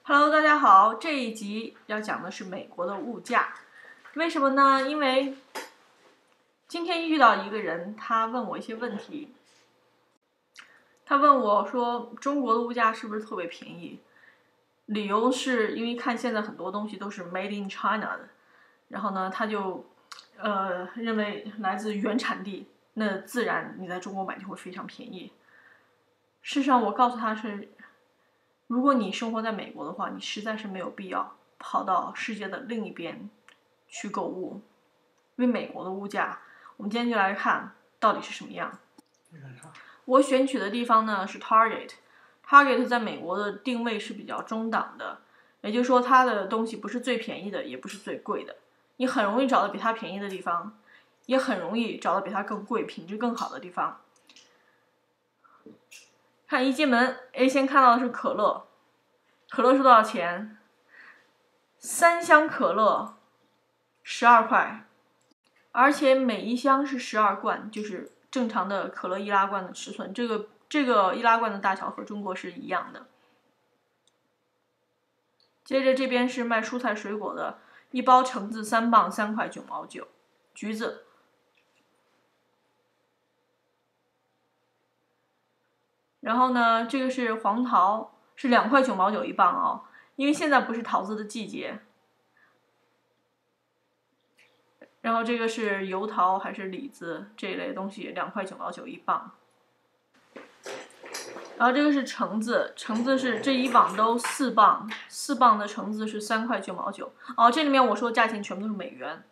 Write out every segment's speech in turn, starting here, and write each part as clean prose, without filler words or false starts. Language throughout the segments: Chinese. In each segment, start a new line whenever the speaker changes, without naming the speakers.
Hello， 大家好，这一集要讲的是美国的物价。为什么呢？因为今天遇到一个人，他问我一些问题。他问我说，中国的物价是不是特别便宜？理由是因为看现在很多东西都是 Made in China 的，然后呢，他就认为来自原产地，那自然你在中国买就会非常便宜。事实上，我告诉他是，如果你生活在美国的话，你实在是没有必要跑到世界的另一边去购物，因为美国的物价，我们今天就来看到底是什么样。我选取的地方呢是 Target 在美国的定位是比较中档的，也就是说它的东西不是最便宜的，也不是最贵的，你很容易找到比它便宜的地方，也很容易找到比它更贵、品质更好的地方。看一进门，先看到的是可乐，可乐是多少钱？3箱可乐12块，而且每一箱是12罐，就是正常的可乐易拉罐的尺寸。这个易拉罐的大小和中国是一样的。接着这边是卖蔬菜水果的，一包橙子3磅3块9毛9，橘子。然后呢，这个是黄桃，是2块9毛9一磅哦，因为现在不是桃子的季节。然后这个是油桃还是李子这一类东西，2块9毛9一磅。然后这个是橙子，橙子是这一网都4磅，4磅的橙子是3块9毛9。哦，这里面我说价钱全部都是美元。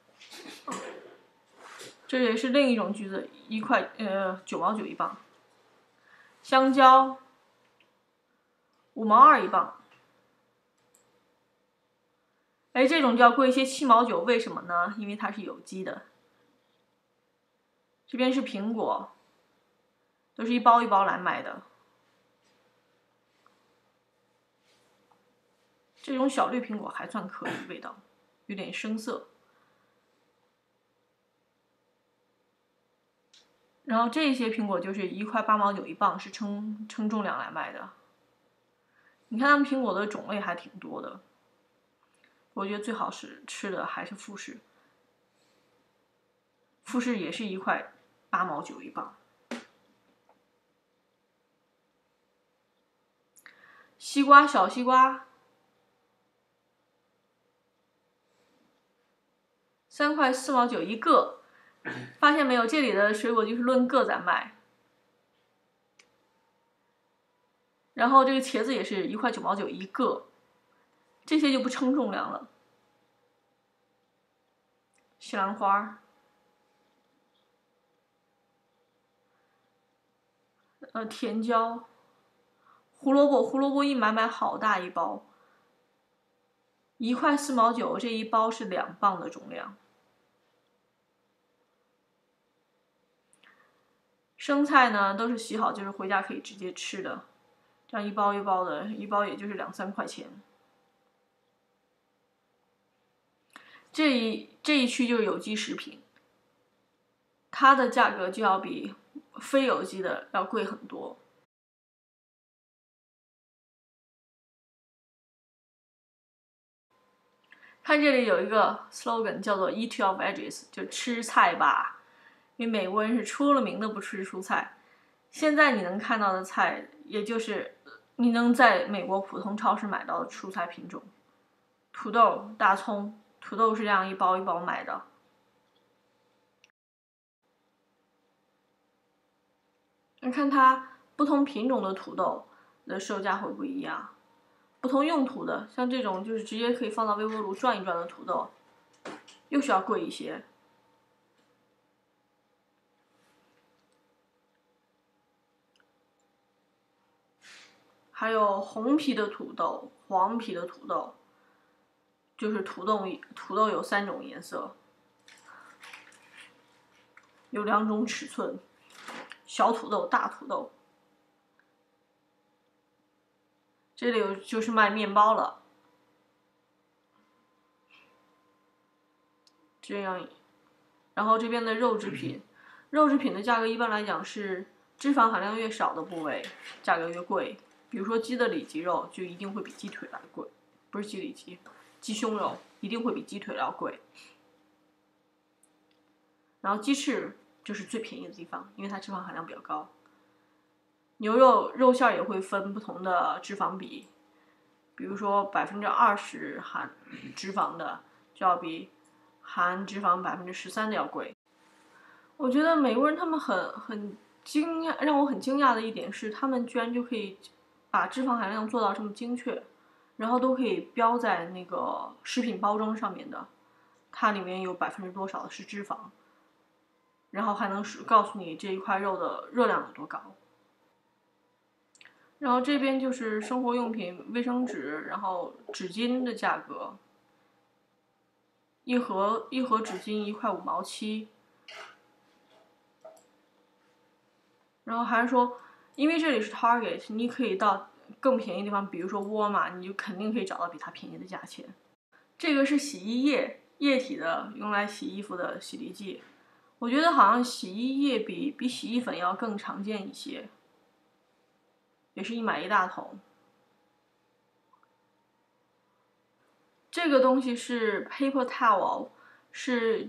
这也是另一种橘子，1块9毛9一磅。香蕉5毛2一磅。这种就要贵一些，7毛9，为什么呢？因为它是有机的。这边是苹果，都是一包一包来卖的。这种小绿苹果还算可以，味道有点生涩。然后这些苹果就是1块8毛9一磅，是称重量来卖的。你看他们苹果的种类还挺多的，我觉得最好是吃的还是富士，富士也是1块8毛9一磅。西瓜，小西瓜3块4毛9一个，发现没有？这里的水果就是论个在卖。然后这个茄子也是1块9毛9一个，这些就不称重量了。西兰花，甜椒，胡萝卜一买好大一包，1块4毛9，这一包是2磅的重量。生菜呢都是洗好，就是回家可以直接吃的，这样一包一包的，一包也就是2、3块钱。这一区就是有机食品，它的价格就要比非有机的要贵很多。看这里有一个 slogan 叫做 "Eat your veggies"， 就吃菜吧。因为美国人是出了名的不吃蔬菜。现在你能看到的菜，也就是你能在美国普通超市买到的蔬菜品种，土豆、大葱。土豆是这样一包一包买的。你看它不同品种的土豆的售价会不一样。不同用途的，像这种就是直接可以放到微波炉转一转的土豆，又需要贵一些。还有红皮的土豆、黄皮的土豆，就是土豆有3种颜色，有2种尺寸，小土豆、大土豆。这里就是卖面包了，这样。然后这边的肉制品，肉制品的价格一般来讲是脂肪含量越少的部位价格越贵，比如说鸡的里脊肉就一定会比鸡腿来贵。不是鸡里脊，鸡胸肉一定会比鸡腿要贵。然后鸡翅就是最便宜的地方，因为它脂肪含量比较高。牛肉肉馅也会分不同的脂肪比，比如说20%含脂肪的就要比含脂肪13%的要贵。我觉得美国人他们很惊讶，让我很惊讶的一点是，他们居然就可以把脂肪含量做到这么精确，然后都可以标在那个食品包装上面的，它里面有多少的是脂肪，然后还能告诉你这一块肉的热量有多高。然后这边就是生活用品、卫生纸，然后纸巾的价格，一盒纸巾1块5毛7。然后还说，因为这里是 Target， 你可以到更便宜的地方，比如说沃尔玛，你就肯定可以找到比它便宜的价钱。这个是洗衣液，液体的，用来洗衣服的洗涤剂。我觉得好像洗衣液比洗衣粉要更常见一些，也是一买一大桶。这个东西是 paper towel，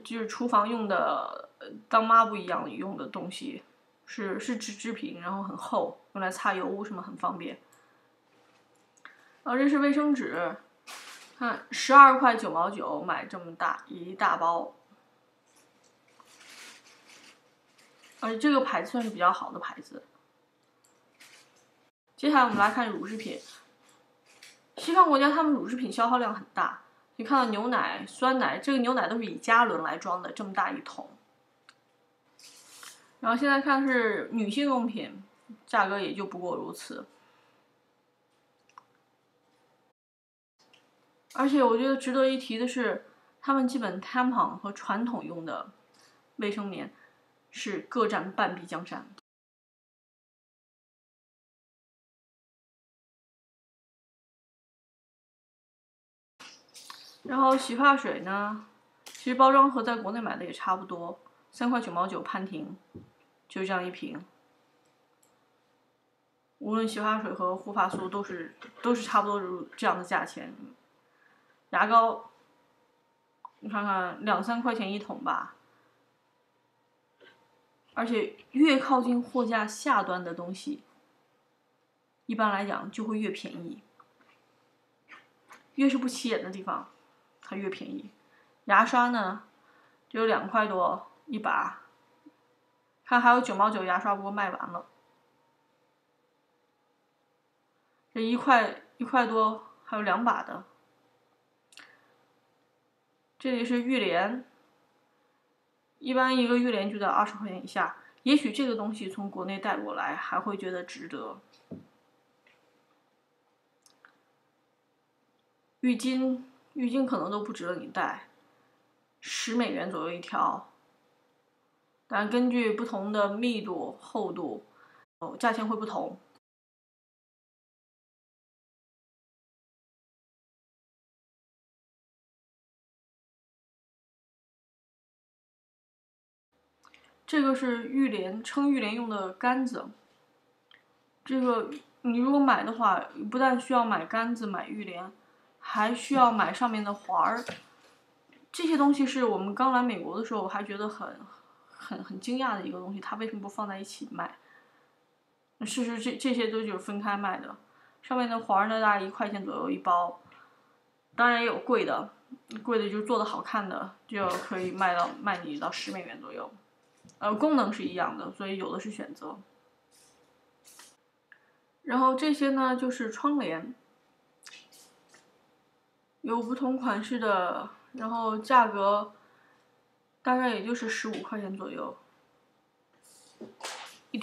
就是厨房用的，当抹布一样用的东西。是纸制品，然后很厚，用来擦油污什么很方便。这是卫生纸，看12块9毛9买这么一大包，而且这个牌子算是比较好的牌子。接下来我们来看乳制品，西方国家他们乳制品消耗量很大，你看到牛奶、酸奶，这个牛奶都是以加仑来装的，这么大一桶。然后现在看是女性用品，价格也就不过如此。而且我觉得值得一提的是，他们基本 tampon 和传统用的卫生棉是各占半壁江山。然后洗发水呢，其实包装和在国内买的也差不多，3块9毛9潘婷，就这样一瓶。无论洗发水和护发素都是差不多这样的价钱。牙膏，你看看2、3块钱一桶吧。而且越靠近货架下端的东西，一般来讲就会越便宜。越是不起眼的地方，它越便宜。牙刷呢，就有2块多一把，看还有9毛9牙刷，不过卖完了。这1块多还有2把的。这里是浴帘，一般一个浴帘就在20块钱以下。也许这个东西从国内带过来还会觉得值得。浴巾可能都不值得你带，10美元左右一条。但根据不同的密度、厚度，价钱会不同。这个是撑浴帘用的杆子。这个你如果买的话，不但需要买杆子、买浴帘，还需要买上面的环儿。这些东西是我们刚来美国的时候，我还觉得很惊讶的一个东西，它为什么不放在一起卖？事实这些都就是分开卖的。上面的环呢，大概1块钱左右一包，当然也有贵的，就是做的好看的，就可以卖你到10美元左右。功能是一样的，所以有的是选择。然后这些呢就是窗帘，有不同款式的，然后价格大概也就是15块钱左右一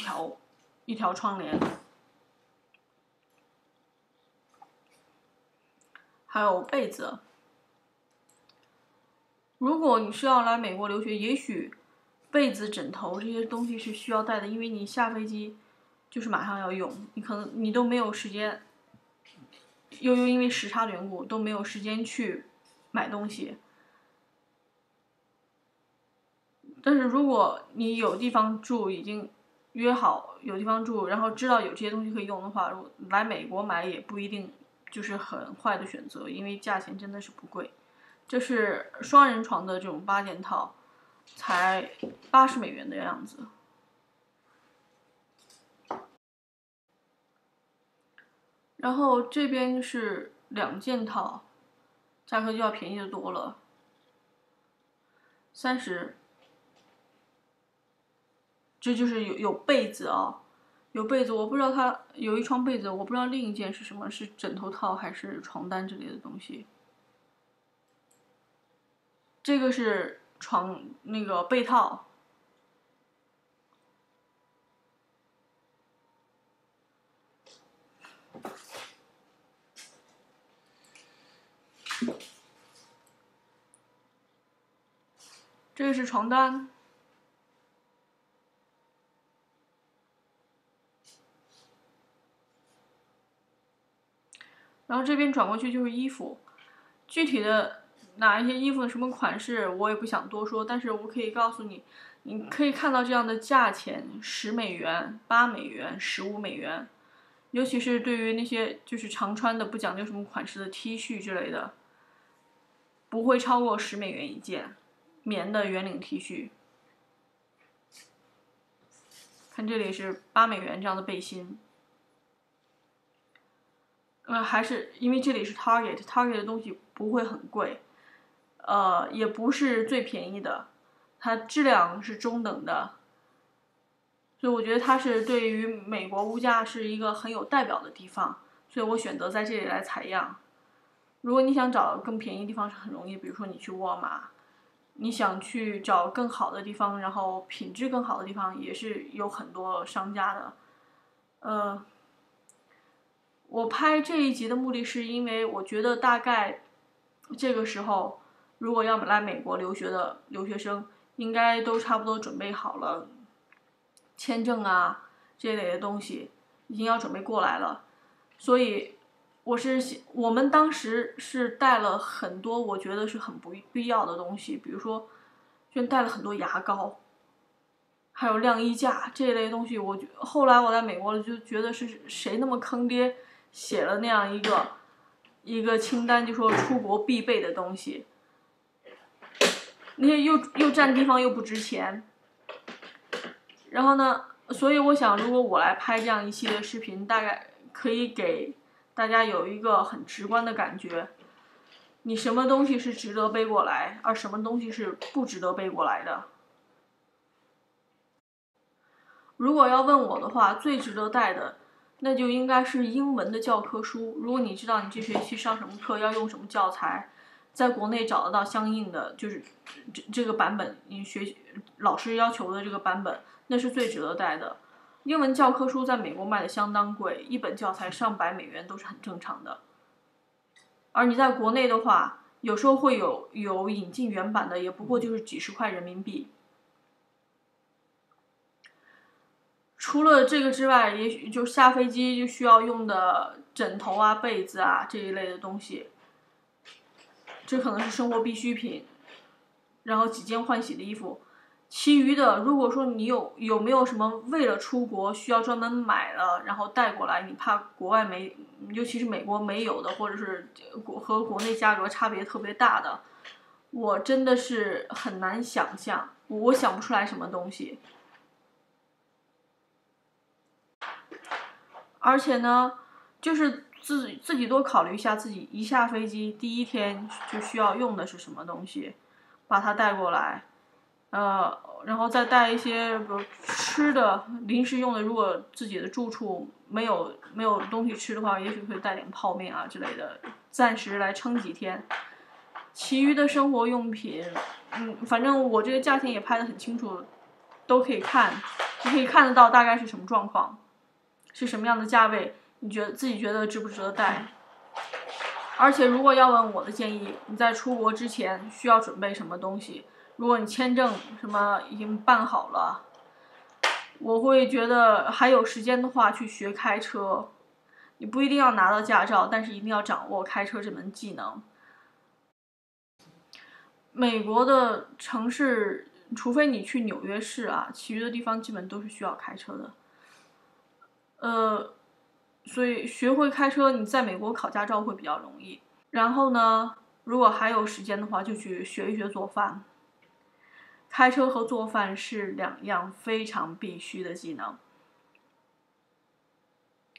条窗帘。还有被子，如果你是要来美国留学，也许被子、枕头这些东西是需要带的，因为你下飞机就是马上要用，你都没有时间，又因为时差的缘故都没有时间去买东西。但是如果你有地方住，已经约好有地方住，然后知道有这些东西可以用的话，来美国买也不一定就是很坏的选择，因为价钱真的是不贵。这是双人床的这种8件套，才$80的样子。然后这边是2件套，价格就要便宜的多了，30。这就是有被子啊，有被子，我不知道它有一床被子，我不知道另一件是什么，是枕头套还是床单之类的东西。这个是床那个被套。这个是床单。然后这边转过去就是衣服，具体的哪一些衣服什么款式我也不想多说，但是我可以告诉你，你可以看到这样的价钱：$10、$8、$15，尤其是对于那些就是常穿的不讲究什么款式的 T 恤之类的，不会超过$10一件，棉的圆领 T 恤。看这里是$8这样的背心。还是因为这里是 Target 的东西不会很贵，也不是最便宜的，它质量是中等的，所以我觉得它是对于美国物价是一个很有代表的地方，所以我选择在这里来采样。如果你想找更便宜的地方是很容易，比如说你去沃尔玛，你想去找更好的地方，然后品质更好的地方也是有很多商家的，我拍这一集的目的是因为我觉得大概这个时候，如果要来美国留学的留学生，应该都差不多准备好了签证啊这类的东西，已经要准备过来了。所以我们当时是带了很多我觉得是很不必要的东西，比如说就带了很多牙膏，还有晾衣架这一类东西。后来我在美国了，就觉得是谁那么坑爹，写了那样一个清单，就说出国必备的东西，那些又占地方又不值钱。然后呢，所以我想，如果我来拍这样一系列视频，大概可以给大家有一个很直观的感觉，你什么东西是值得背过来，而什么东西是不值得背过来的。如果要问我的话，最值得带的那就应该是英文的教科书。如果你知道你这学期上什么课，要用什么教材，在国内找得到相应的，就是这个版本，你老师要求的这个版本，那是最值得带的。英文教科书在美国卖的相当贵，一本教材上百美元都是很正常的。而你在国内的话，有时候会有引进原版的，也不过就是几十块人民币。除了这个之外，也许就下飞机就需要用的枕头啊、被子啊这一类的东西，这可能是生活必需品。然后几件换洗的衣服，其余的，如果说你有没有什么为了出国需要专门买了然后带过来，你怕国外没，尤其是美国没有的，或者是和国内价格差别特别大的，我真的是很难想象，我想不出来什么东西。而且呢，就是自己多考虑一下，自己一下飞机第一天就需要用的是什么东西，把它带过来，然后再带一些比如吃的、临时用的。如果自己的住处没有东西吃的话，也许可以带点泡面啊之类的，暂时来撑几天。其余的生活用品，反正我这个价钱也拍得很清楚，都可以看，你可以看得到大概是什么状况。是什么样的价位？你自己觉得值不值得带？而且如果要问我的建议，你在出国之前需要准备什么东西？如果你签证什么已经办好了，我会觉得还有时间的话去学开车。你不一定要拿到驾照，但是一定要掌握开车这门技能。美国的城市，除非你去纽约市啊，其余的地方基本都是需要开车的。所以学会开车，你在美国考驾照会比较容易。然后呢，如果还有时间的话，就去学一学做饭。开车和做饭是2样非常必须的技能。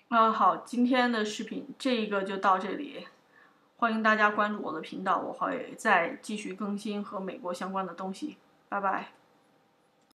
好，今天的视频这个就到这里，欢迎大家关注我的频道，我会再继续更新和美国相关的东西。拜拜。